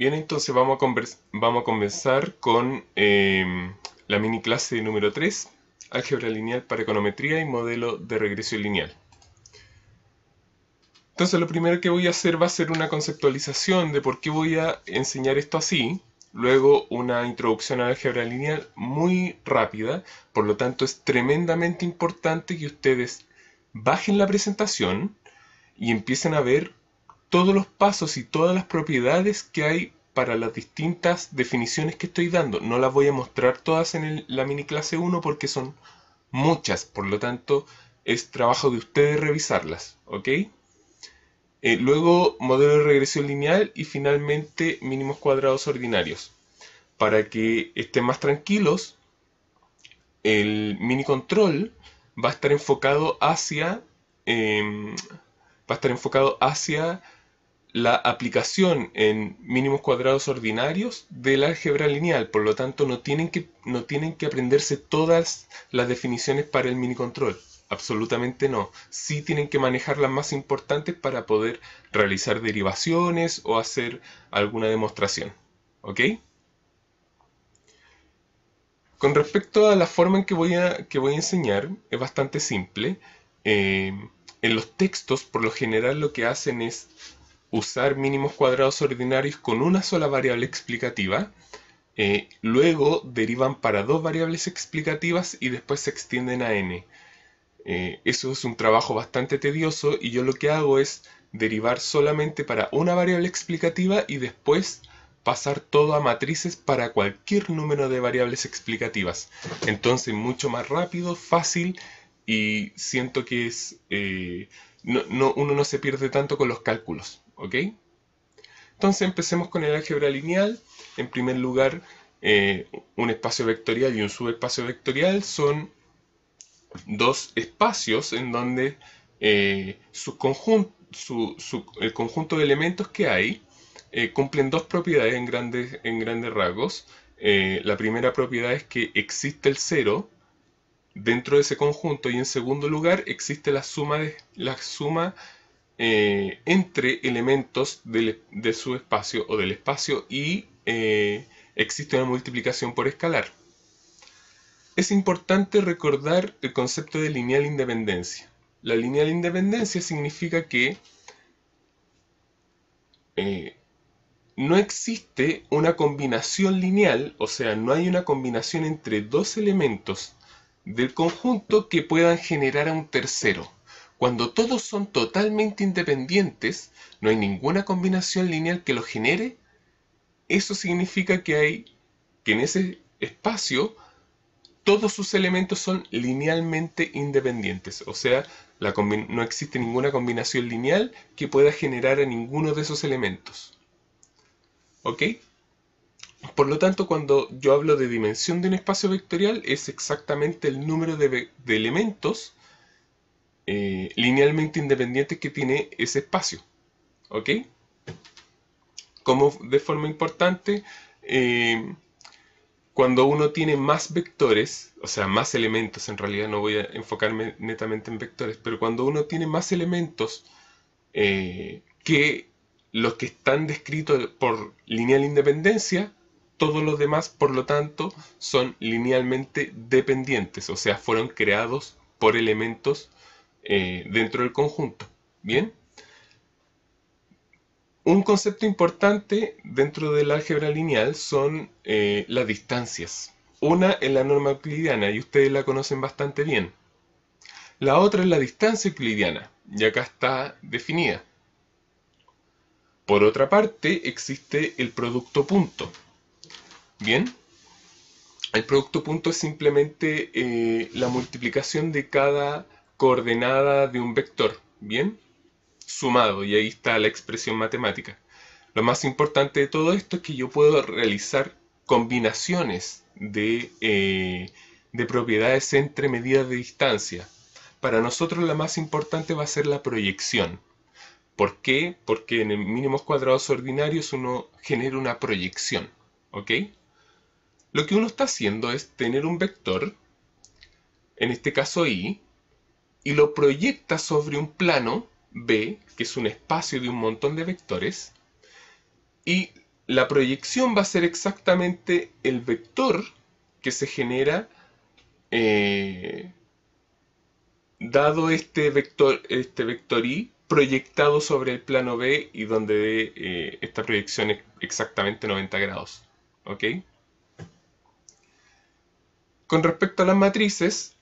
Bien, entonces vamos a comenzar con la mini clase número 3, álgebra lineal para econometría y modelo de regresión lineal. Entonces lo primero que voy a hacer va a ser una conceptualización de por qué voy a enseñar esto así, luego una introducción a la álgebra lineal muy rápida, por lo tanto es tremendamente importante que ustedes bajen la presentación y empiecen a ver todos los pasos y todas las propiedades que hay para las distintas definiciones que estoy dando. No las voy a mostrar todas en la mini clase 1 porque son muchas, por lo tanto es trabajo de ustedes revisarlas, ¿ok? Luego modelo de regresión lineal y finalmente mínimos cuadrados ordinarios. Para que estén más tranquilos, el mini control va a estar enfocado hacia la aplicación en mínimos cuadrados ordinarios del álgebra lineal. Por lo tanto, no tienen que aprenderse todas las definiciones para el mini control. Absolutamente no. Sí tienen que manejar las más importantes para poder realizar derivaciones o hacer alguna demostración. ¿Ok? Con respecto a la forma en que voy a enseñar, es bastante simple. En los textos, por lo general, lo que hacen es usar mínimos cuadrados ordinarios con una sola variable explicativa, luego derivan para dos variables explicativas y después se extienden a n. Eso es un trabajo bastante tedioso y yo lo que hago es derivar solamente para una variable explicativa y después pasar todo a matrices para cualquier número de variables explicativas. Entonces mucho más rápido, fácil y siento que es uno no se pierde tanto con los cálculos, ¿ok? Entonces empecemos con el álgebra lineal. En primer lugar, un espacio vectorial y un subespacio vectorial son dos espacios en donde el conjunto de elementos que hay cumplen dos propiedades en grandes rasgos. La primera propiedad es que existe el cero dentro de ese conjunto y en segundo lugar existe la suma entre elementos de su espacio o del espacio y existe una multiplicación por escalar. Es importante recordar el concepto de lineal independencia. La lineal independencia significa que eh, no existe una combinación lineal, o sea, no hay una combinación entre dos elementos del conjunto que puedan generar a un tercero. Cuando todos son totalmente independientes, no hay ninguna combinación lineal que lo genere. Eso significa que en ese espacio todos sus elementos son linealmente independientes, o sea, no existe ninguna combinación lineal que pueda generar a ninguno de esos elementos. ¿Ok? Por lo tanto, cuando yo hablo de dimensión de un espacio vectorial, es exactamente el número de elementos linealmente independientes que tiene ese espacio. ¿Ok? Como de forma importante, cuando uno tiene más vectores, o sea, más elementos, en realidad no voy a enfocarme netamente en vectores, pero cuando uno tiene más elementos que los que están descritos por lineal independencia, todos los demás, por lo tanto, son linealmente dependientes, o sea, fueron creados por elementos dentro del conjunto. ¿Bien? Un concepto importante dentro del álgebra lineal son las distancias. Una es la norma euclidiana y ustedes la conocen bastante bien. La otra es la distancia euclidiana y acá está definida. Por otra parte existe el producto punto. Bien, el producto punto es simplemente la multiplicación de cada coordenada de un vector. Bien, sumado y ahí está la expresión matemática. Lo más importante de todo esto es que yo puedo realizar combinaciones de propiedades entre medidas de distancia. Para nosotros la más importante va a ser la proyección. ¿Por qué? Porque en el mínimos cuadrados ordinarios uno genera una proyección. ¿Ok? Lo que uno está haciendo es tener un vector, en este caso y lo proyecta sobre un plano B, que es un espacio de un montón de vectores, y la proyección va a ser exactamente el vector que se genera dado este vector i proyectado sobre el plano B y donde esta proyección es exactamente 90 grados. ¿Ok? Con respecto a las matrices,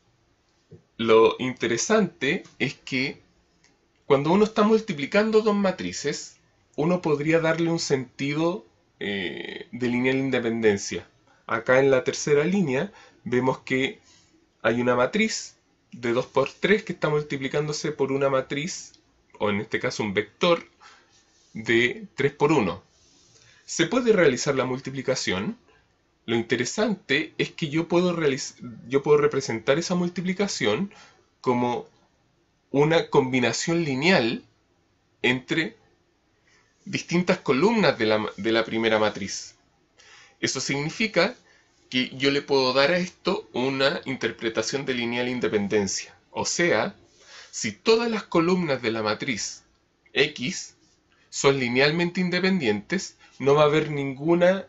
lo interesante es que cuando uno está multiplicando dos matrices, uno podría darle un sentido de lineal independencia. Acá en la tercera línea vemos que hay una matriz de 2 por 3 que está multiplicándose por una matriz, o en este caso un vector, de 3 por 1. Se puede realizar la multiplicación. Lo interesante es que yo puedo representar esa multiplicación como una combinación lineal entre distintas columnas de la primera matriz. Eso significa que yo le puedo dar a esto una interpretación de lineal independencia. O sea, si todas las columnas de la matriz X son linealmente independientes, no va a haber ninguna,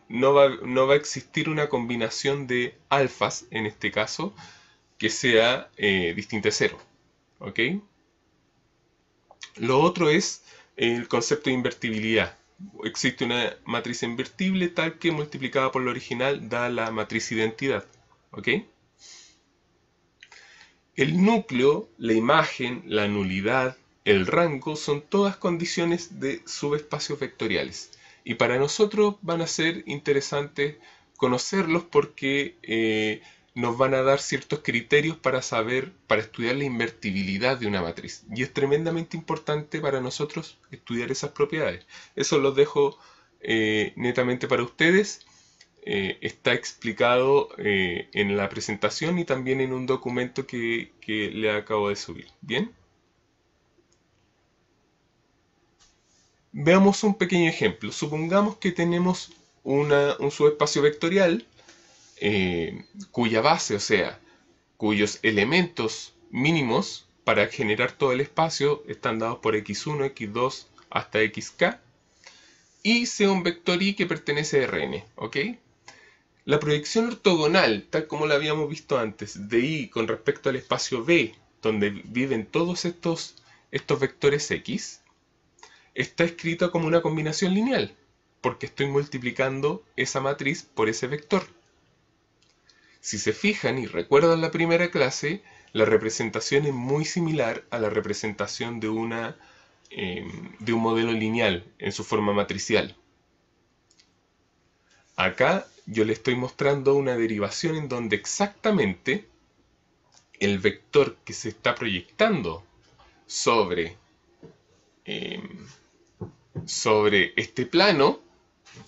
no va a existir una combinación de alfas, en este caso, que sea distinta de cero. ¿Ok? Lo otro es el concepto de invertibilidad. Existe una matriz invertible tal que multiplicada por la original da la matriz identidad. ¿Ok? El núcleo, la imagen, la nulidad, el rango son todas condiciones de subespacios vectoriales. Y para nosotros van a ser interesantes conocerlos porque nos van a dar ciertos criterios para saber, para estudiar la invertibilidad de una matriz. Y es tremendamente importante para nosotros estudiar esas propiedades. Eso los dejo netamente para ustedes. Está explicado en la presentación y también en un documento que le acabo de subir. ¿Bien? Veamos un pequeño ejemplo. Supongamos que tenemos un subespacio vectorial cuya base, o sea, cuyos elementos mínimos para generar todo el espacio están dados por x1, x2 hasta xk, y sea un vector i que pertenece a Rn, ¿ok? La proyección ortogonal, tal como la habíamos visto antes, de i con respecto al espacio B, donde viven todos estos vectores x, está escrita como una combinación lineal, porque estoy multiplicando esa matriz por ese vector. Si se fijan y recuerdan la primera clase, la representación es muy similar a la representación de un modelo lineal en su forma matricial. Acá yo le estoy mostrando una derivación en donde exactamente el vector que se está proyectando sobre, sobre este plano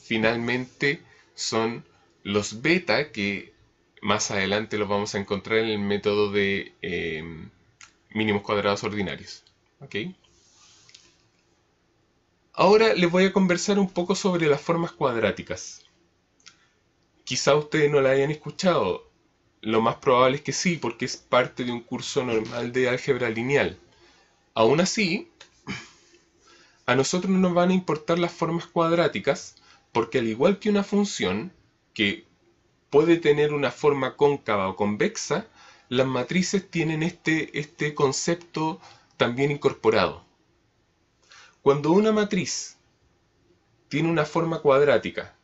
finalmente son los beta que más adelante los vamos a encontrar en el método de mínimos cuadrados ordinarios. ¿Ok? Ahora les voy a conversar un poco sobre las formas cuadráticas. Quizá ustedes no la hayan escuchado. Lo más probable es que sí, porque es parte de un curso normal de álgebra lineal. Aún así, a nosotros no nos van a importar las formas cuadráticas, porque al igual que una función que puede tener una forma cóncava o convexa, las matrices tienen este concepto también incorporado. Cuando una matriz tiene una forma cuadrática,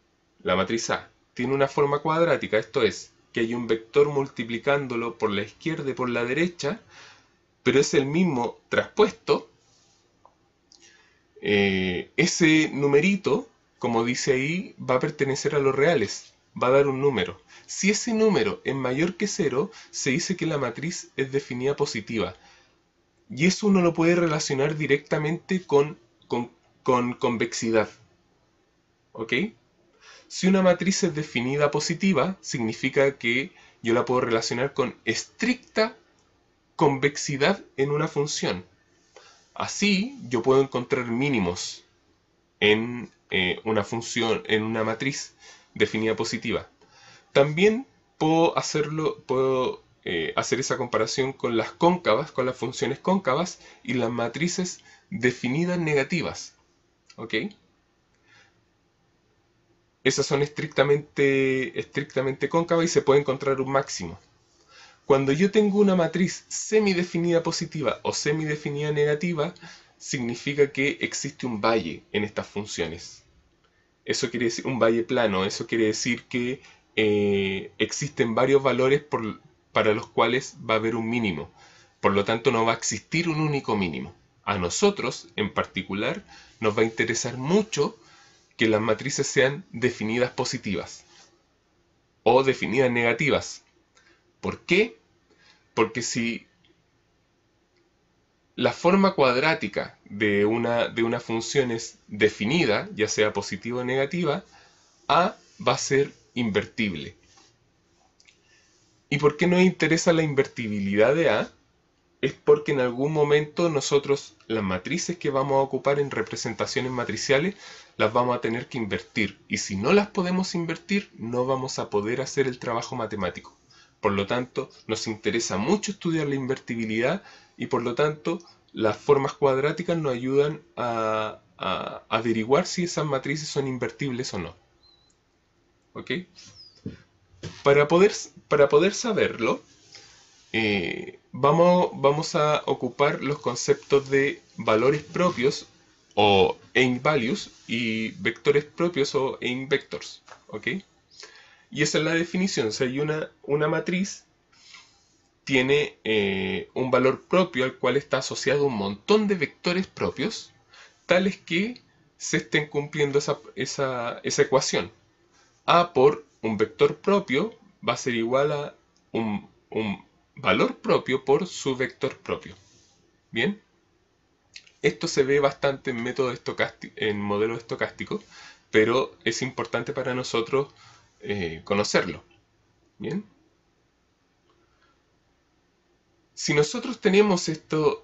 la matriz A tiene una forma cuadrática, esto es, que hay un vector multiplicándolo por la izquierda y por la derecha, pero es el mismo traspuesto, ese numerito, como dice ahí, va a pertenecer a los reales, va a dar un número. Si ese número es mayor que 0, se dice que la matriz es definida positiva. Y eso uno lo puede relacionar directamente con convexidad. ¿Ok? Si una matriz es definida positiva, significa que yo la puedo relacionar con estricta convexidad en una función. Así, yo puedo encontrar mínimos en una función, en una matriz definida positiva. También puedo hacer esa comparación con las cóncavas, con las funciones cóncavas y las matrices definidas negativas. ¿Ok? esas son estrictamente cóncavas y se puede encontrar un máximo. Cuando yo tengo una matriz semidefinida positiva o semidefinida negativa, significa que existe un valle en estas funciones. Eso quiere decir un valle plano, eso quiere decir que existen varios valores para los cuales va a haber un mínimo. Por lo tanto, no va a existir un único mínimo. A nosotros, en particular, nos va a interesar mucho que las matrices sean definidas positivas o definidas negativas. ¿Por qué? Porque si la forma cuadrática de una función es definida, ya sea positiva o negativa, A va a ser invertible. ¿Y por qué nos interesa la invertibilidad de A? Es porque en algún momento nosotros las matrices que vamos a ocupar en representaciones matriciales las vamos a tener que invertir. Y si no las podemos invertir, no vamos a poder hacer el trabajo matemático. Por lo tanto, nos interesa mucho estudiar la invertibilidad y por lo tanto las formas cuadráticas nos ayudan a averiguar si esas matrices son invertibles o no. ¿Ok? Para poder saberlo, vamos a ocupar los conceptos de valores propios o eigenvalues y vectores propios o eigenvectors. ¿Ok? Y esa es la definición. Si hay una matriz, tiene un valor propio al cual está asociado un montón de vectores propios, tales que se estén cumpliendo esa ecuación. A por un vector propio va a ser igual a un valor propio por su vector propio. Bien, esto se ve bastante en en modelos estocásticos, pero es importante para nosotros conocerlo. Bien, si nosotros tenemos estos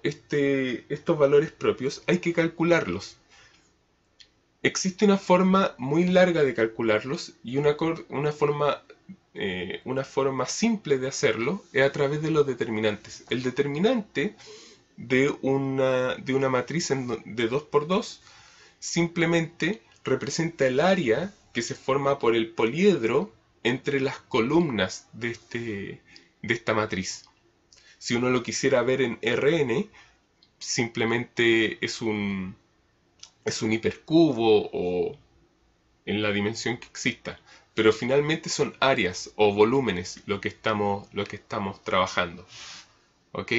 valores propios, hay que calcularlos. Existe una forma muy larga de calcularlos y una forma simple de hacerlo es a través de los determinantes. El determinante de una matriz de 2 por 2 simplemente representa el área que se forma por el poliedro entre las columnas de esta matriz. Si uno lo quisiera ver en Rn, simplemente es un hipercubo o en la dimensión que exista. Pero finalmente son áreas o volúmenes lo que estamos trabajando. ¿Ok?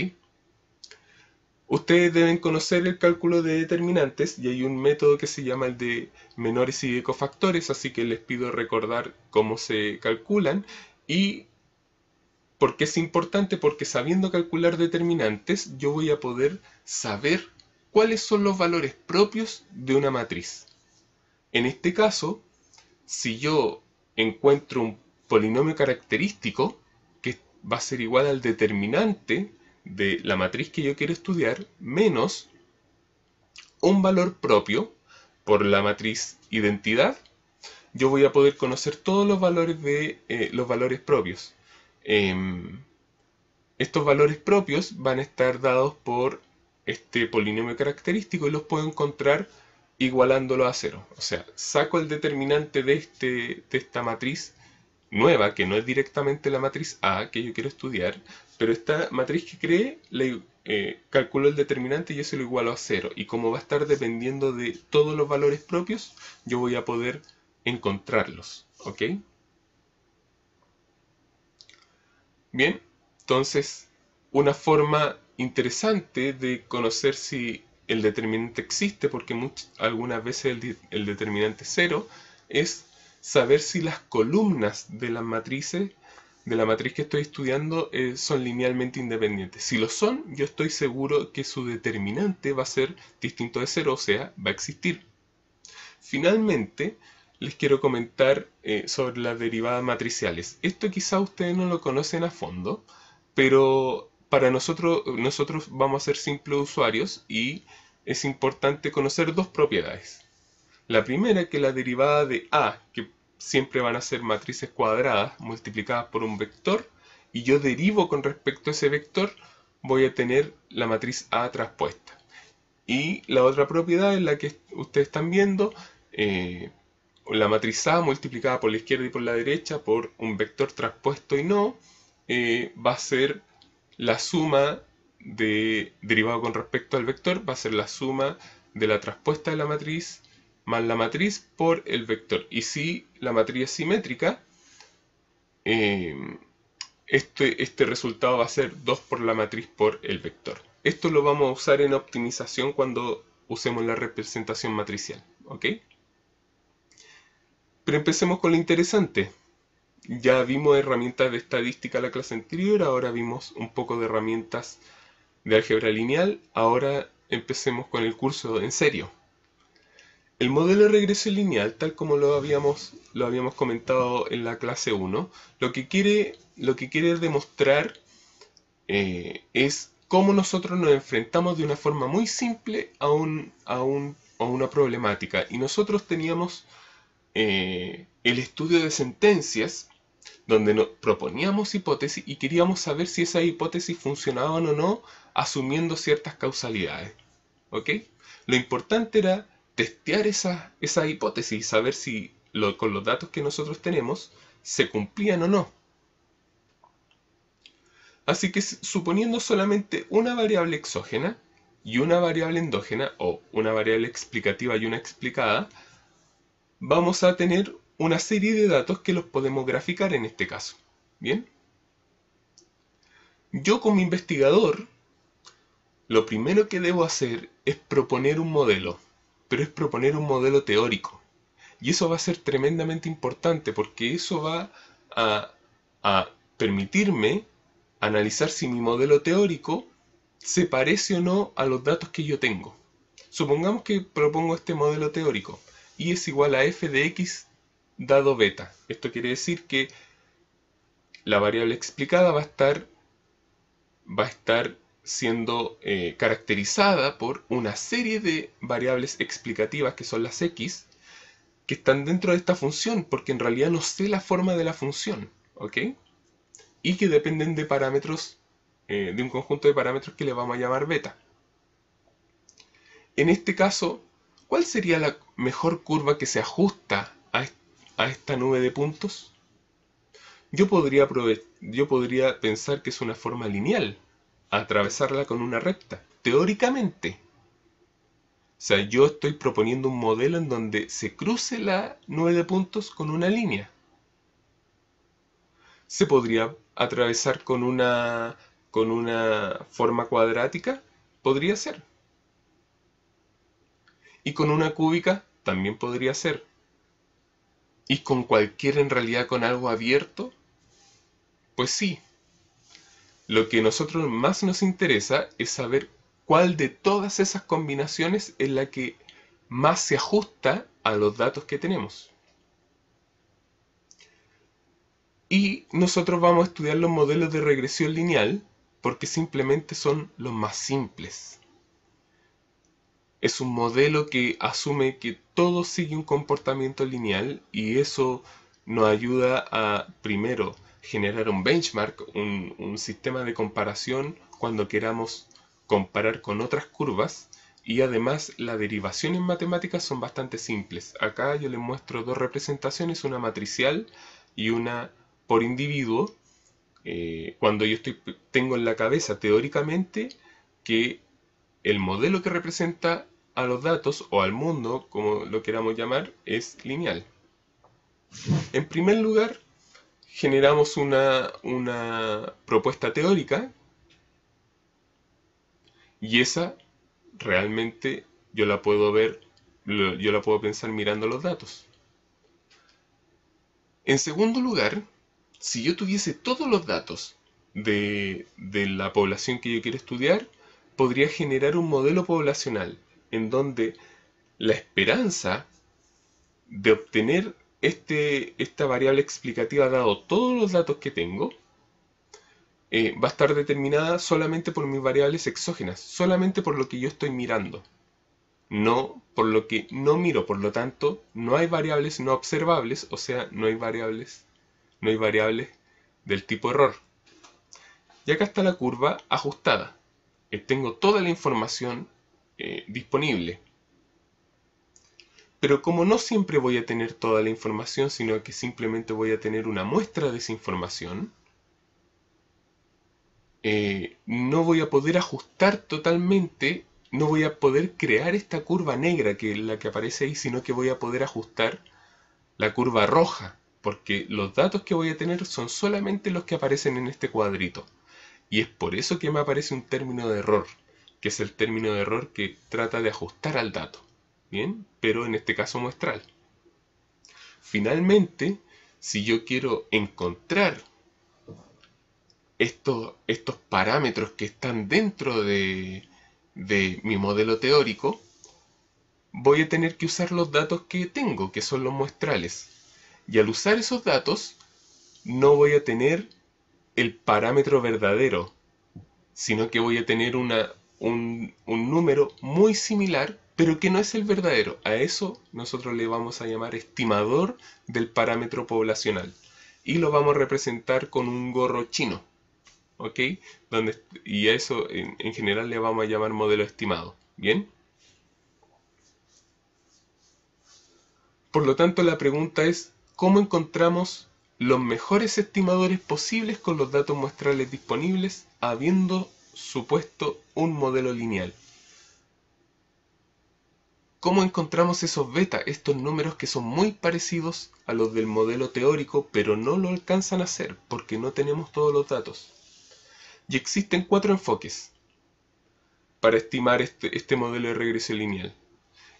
Ustedes deben conocer el cálculo de determinantes y hay un método que se llama el de menores y de cofactores, así que les pido recordar cómo se calculan. ¿Y por qué es importante? Porque sabiendo calcular determinantes, yo voy a poder saber cuáles son los valores propios de una matriz. En este caso, si yo encuentro un polinomio característico, que va a ser igual al determinante de la matriz que yo quiero estudiar, menos un valor propio por la matriz identidad, yo voy a poder conocer todos los valores los valores propios. Estos valores propios van a estar dados por este polinomio característico y los puedo encontrar igualándolo a cero. O sea, saco el determinante de esta matriz nueva, que no es directamente la matriz A que yo quiero estudiar, pero esta matriz que creé, calculo el determinante y eso lo igualo a cero. Y como va a estar dependiendo de todos los valores propios, yo voy a poder encontrarlos. ¿Ok? Bien, entonces, una forma interesante de conocer si el determinante existe, porque algunas veces el determinante cero, es saber si las columnas de las matrices, de la matriz que estoy estudiando, son linealmente independientes. Si lo son, yo estoy seguro que su determinante va a ser distinto de cero, o sea, va a existir. Finalmente, les quiero comentar sobre las derivadas matriciales. Esto quizá ustedes no lo conocen a fondo, pero para nosotros vamos a ser simples usuarios y es importante conocer dos propiedades. La primera, que la derivada de A, que siempre van a ser matrices cuadradas multiplicadas por un vector, y yo derivo con respecto a ese vector, voy a tener la matriz A traspuesta. Y la otra propiedad es la que ustedes están viendo, la matriz A multiplicada por la izquierda y por la derecha por un vector traspuesto y no, va a ser la suma derivado con respecto al vector, va a ser la suma de la traspuesta de la matriz más la matriz por el vector. Y si la matriz es simétrica, eh, este resultado va a ser 2 por la matriz por el vector. Esto lo vamos a usar en optimización cuando usemos la representación matricial, ¿ok? Pero empecemos con lo interesante. Ya vimos herramientas de estadística la clase anterior, ahora vimos un poco de herramientas de álgebra lineal, ahora empecemos con el curso en serio. El modelo de regresión lineal, tal como lo habíamos comentado en la clase 1, lo que quiere demostrar es cómo nosotros nos enfrentamos de una forma muy simple a una problemática. Y nosotros teníamos el estudio de sentencias, donde nos proponíamos hipótesis y queríamos saber si esas hipótesis funcionaban o no, asumiendo ciertas causalidades. ¿Ok? Lo importante era testear esa hipótesis y saber si con los datos que nosotros tenemos se cumplían o no. Así que suponiendo solamente una variable exógena y una variable endógena, o una variable explicativa y una explicada, vamos a tener una serie de datos que los podemos graficar en este caso. ¿Bien? Yo como investigador, lo primero que debo hacer es proponer un modelo, pero es proponer un modelo teórico. Y eso va a ser tremendamente importante porque eso va a permitirme analizar si mi modelo teórico se parece o no a los datos que yo tengo. Supongamos que propongo este modelo teórico, y es igual a f de x dado beta. Esto quiere decir que la variable explicada va a estar siendo caracterizada por una serie de variables explicativas que son las x, que están dentro de esta función, porque en realidad no sé la forma de la función, ¿ok? Y que dependen de parámetros, de un conjunto de parámetros que le vamos a llamar beta. En este caso, ¿cuál sería la mejor curva que se ajusta a esta nube de puntos? Yo podría pensar que es una forma lineal, atravesarla con una recta, teóricamente. O sea, yo estoy proponiendo un modelo en donde se cruce la nube de puntos con una línea. Se podría atravesar con una forma cuadrática, podría ser. Y con una cúbica también podría ser. Y con cualquiera, en realidad, con algo abierto, pues sí. Lo que a nosotros más nos interesa es saber cuál de todas esas combinaciones es la que más se ajusta a los datos que tenemos. Y nosotros vamos a estudiar los modelos de regresión lineal porque simplemente son los más simples. Es un modelo que asume que todo sigue un comportamiento lineal y eso nos ayuda a, primero, generar un benchmark, un sistema de comparación cuando queramos comparar con otras curvas, y además las derivaciones matemáticas son bastante simples. Acá yo les muestro dos representaciones, una matricial y una por individuo, cuando yo tengo en la cabeza teóricamente que el modelo que representa a los datos o al mundo, como lo queramos llamar, es lineal. En primer lugar, generamos una propuesta teórica y esa realmente yo la puedo ver, yo la puedo pensar mirando los datos. En segundo lugar, si yo tuviese todos los datos de la población que yo quiero estudiar, podría generar un modelo poblacional en donde la esperanza de obtener esta variable explicativa dado todos los datos que tengo va a estar determinada solamente por mis variables exógenas, solamente por lo que yo estoy mirando, no por lo que no miro. Por lo tanto, no hay variables no observables, o sea, no hay variables del tipo error. Y acá está la curva ajustada. Tengo toda la información disponible. Pero como no siempre voy a tener toda la información, sino que simplemente voy a tener una muestra de esa información, no voy a poder ajustar totalmente, no voy a poder crear esta curva negra que es la que aparece ahí, sino que voy a poder ajustar la curva roja, porque los datos que voy a tener son solamente los que aparecen en este cuadrito. Y es por eso que me aparece un término de error, que es el término de error que trata de ajustar al dato. Bien, pero en este caso muestral. Finalmente, si yo quiero encontrar estos parámetros que están dentro de mi modelo teórico, voy a tener que usar los datos que tengo, que son los muestrales. Y al usar esos datos, no voy a tener el parámetro verdadero, sino que voy a tener un número muy similar, pero que no es el verdadero. A eso nosotros le vamos a llamar estimador del parámetro poblacional. Y lo vamos a representar con un gorro chino. ¿Ok? Y a eso en general le vamos a llamar modelo estimado. ¿Bien? Por lo tanto, la pregunta es, ¿cómo encontramos los mejores estimadores posibles con los datos muestrales disponibles, habiendo supuesto un modelo lineal? ¿Cómo encontramos esos beta, estos números que son muy parecidos a los del modelo teórico, pero no lo alcanzan a hacer porque no tenemos todos los datos? Y existen 4 enfoques para estimar este modelo de regresión lineal.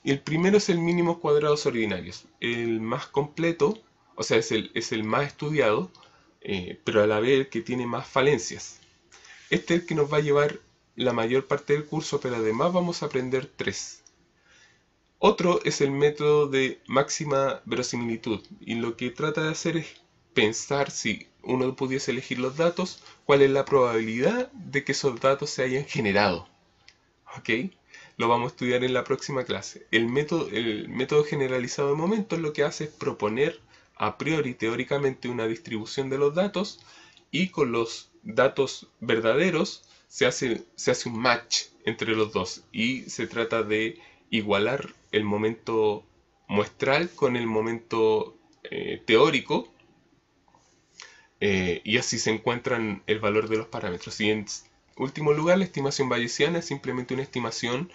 Y el primero es el mínimos cuadrados ordinarios, el más completo, o sea, es el más estudiado, pero a la vez el que tiene más falencias. Este es el que nos va a llevar la mayor parte del curso, pero además vamos a aprender 3. Otro es el método de máxima verosimilitud, y lo que trata de hacer es pensar si uno pudiese elegir los datos, cuál es la probabilidad de que esos datos se hayan generado. ¿Ok? Lo vamos a estudiar en la próxima clase. El método generalizado de momentos lo que hace es proponer a priori teóricamente una distribución de los datos y con los datos verdaderos se hace un match entre los dos y se trata de igualar el momento muestral con el momento teórico, y así se encuentran el valor de los parámetros. Y en último lugar, la estimación bayesiana es simplemente una estimación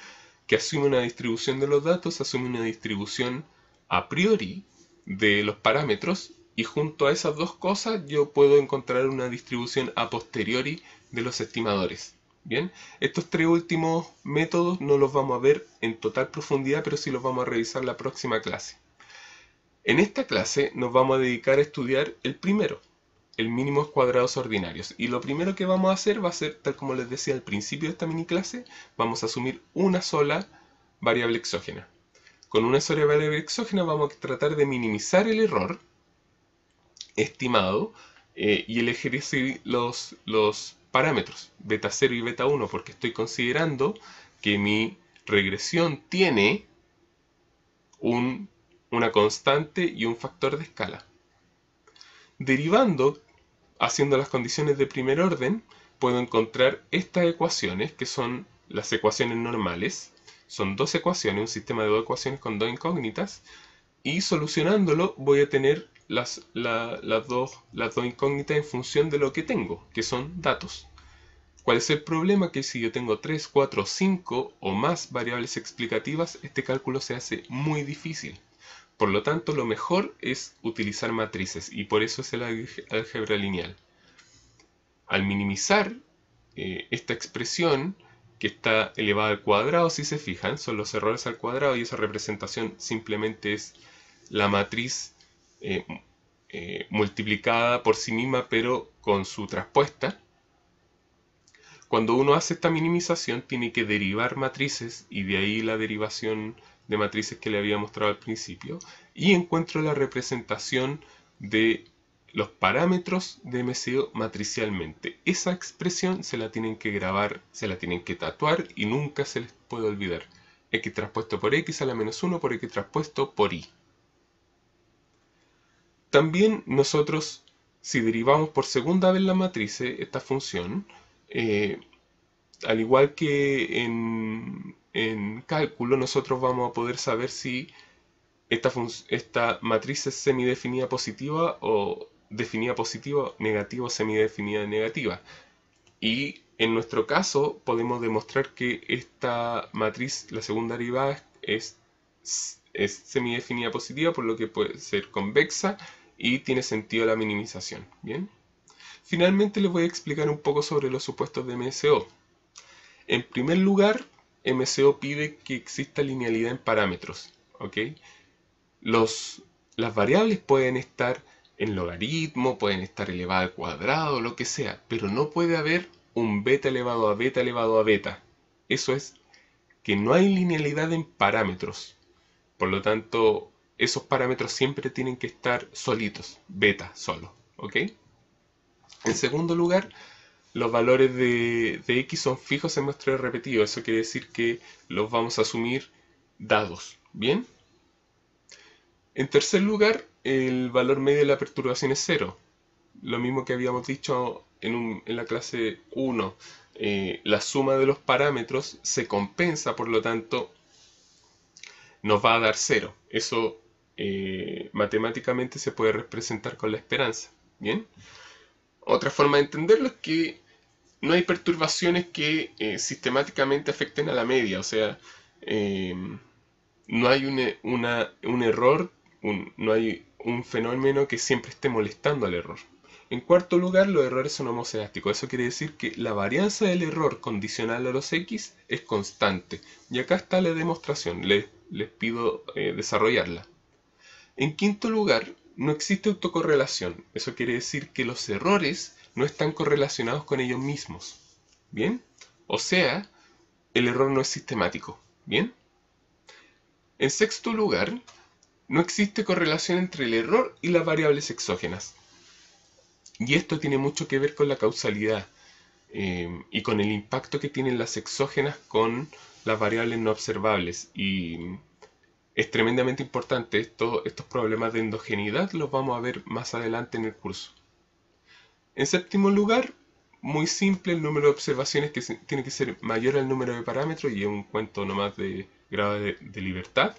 que asume una distribución de los datos, asume una distribución a priori de los parámetros, y junto a esas dos cosas yo puedo encontrar una distribución a posteriori de los estimadores. Bien, estos 3 últimos métodos no los vamos a ver en total profundidad, pero sí los vamos a revisar la próxima clase. En esta clase nos vamos a dedicar a estudiar el primero, el mínimos cuadrados ordinarios. Y lo primero que vamos a hacer va a ser, tal como les decía al principio de esta mini clase, vamos a asumir una sola variable exógena. Con una sola variable exógena vamos a tratar de minimizar el error estimado, y elegir los parámetros beta 0 y beta 1, porque estoy considerando que mi regresión tiene una constante y un factor de escala. Derivando, haciendo las condiciones de primer orden, puedo encontrar estas ecuaciones, que son las ecuaciones normales. Son 2 ecuaciones, un sistema de 2 ecuaciones con 2 incógnitas, y solucionándolo voy a tener las dos incógnitas en función de lo que tengo, que son datos. ¿Cuál es el problema? Que si yo tengo 3, 4, 5 o más variables explicativas, este cálculo se hace muy difícil. Por lo tanto, lo mejor es utilizar matrices, y por eso es el álgebra lineal. Al minimizar esta expresión, que está elevada al cuadrado, si se fijan, son los errores al cuadrado, y esa representación simplemente es la matriz multiplicada por sí misma, pero con su traspuesta. Cuando uno hace esta minimización, tiene que derivar matrices, y de ahí la derivación de matrices que le había mostrado al principio, y encuentro la representación de los parámetros de MCO matricialmente. Esa expresión se la tienen que grabar, se la tienen que tatuar, y nunca se les puede olvidar. X traspuesto por X a la menos 1 por X traspuesto por Y. También nosotros, si derivamos por segunda vez la matriz, esta función, al igual que en cálculo, nosotros vamos a poder saber si esta matriz es semidefinida positiva o definida positiva, negativa o semidefinida negativa. Y en nuestro caso podemos demostrar que esta matriz, la segunda derivada, es semidefinida positiva, por lo que puede ser convexa y tiene sentido la minimización. Bien. Finalmente les voy a explicar un poco sobre los supuestos de MSO. En primer lugar, MSO pide que exista linealidad en parámetros. ¿Ok? Las variables pueden estar en logaritmo, pueden estar elevada al cuadrado, lo que sea, pero no puede haber un beta elevado a beta elevado a beta. Eso es que no hay linealidad en parámetros. Por lo tanto, esos parámetros siempre tienen que estar solitos, beta solo. ¿Ok? En segundo lugar, los valores de x son fijos en muestreo repetido. Eso quiere decir que los vamos a asumir dados. ¿Bien? En tercer lugar, el valor medio de la perturbación es 0. Lo mismo que habíamos dicho en la clase 1. La suma de los parámetros se compensa, por lo tanto, nos va a dar 0. Eso matemáticamente se puede representar con la esperanza. ¿Bien? Otra forma de entenderlo es que no hay perturbaciones que sistemáticamente afecten a la media. O sea, no hay un error, no hay un fenómeno que siempre esté molestando al error. En cuarto lugar, los errores son homoceásticos. Eso quiere decir que la varianza del error condicional a los x es constante. Y acá está la demostración. Les pido desarrollarla. En quinto lugar, no existe autocorrelación. Eso quiere decir que los errores no están correlacionados con ellos mismos. ¿Bien? O sea, el error no es sistemático. ¿Bien? En sexto lugar, no existe correlación entre el error y las variables exógenas. Y esto tiene mucho que ver con la causalidad y con el impacto que tienen las exógenas con las variables no observables. Y es tremendamente importante. Estos problemas de endogeneidad los vamos a ver más adelante en el curso. En séptimo lugar, muy simple, el número de observaciones que tiene que ser mayor al número de parámetros, y es un cuento nomás de grado de libertad.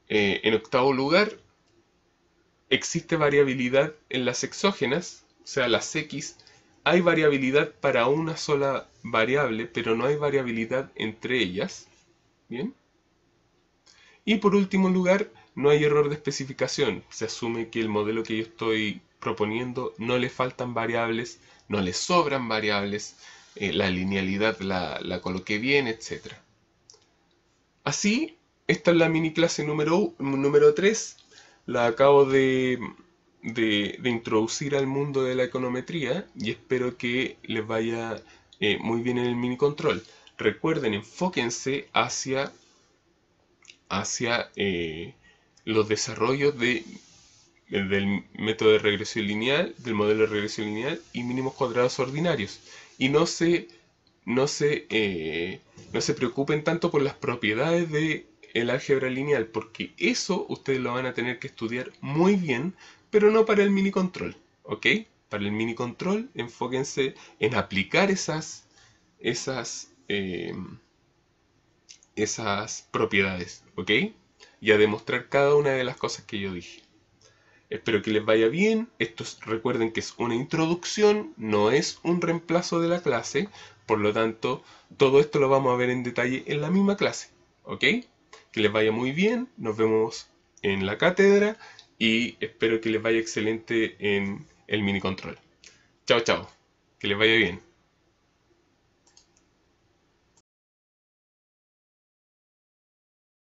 En octavo lugar, existe variabilidad en las exógenas, o sea, las X. Hay variabilidad para una sola variable, pero no hay variabilidad entre ellas. ¿Bien? Y por último lugar, no hay error de especificación. Se asume que el modelo que yo estoy proponiendo no le faltan variables, no le sobran variables, la linealidad la coloqué bien, etc. Así, esta es la mini clase número 3. La acabo de introducir al mundo de la econometría y espero que les vaya muy bien en el mini control. Recuerden, enfóquense hacia los desarrollos del método de regresión lineal, del modelo de regresión lineal y mínimos cuadrados ordinarios. Y no se preocupen tanto por las propiedades del álgebra lineal, porque eso ustedes lo van a tener que estudiar muy bien, pero no para el mini control, ¿ok? Para el mini control, enfóquense en aplicar esas propiedades, ¿ok? Y a demostrar cada una de las cosas que yo dije. Espero que les vaya bien. Recuerden que es una introducción, no es un reemplazo de la clase. Por lo tanto, todo esto lo vamos a ver en detalle en la misma clase, ¿ok? Que les vaya muy bien. Nos vemos en la cátedra y espero que les vaya excelente en el mini control. Chao, chao. Que les vaya bien.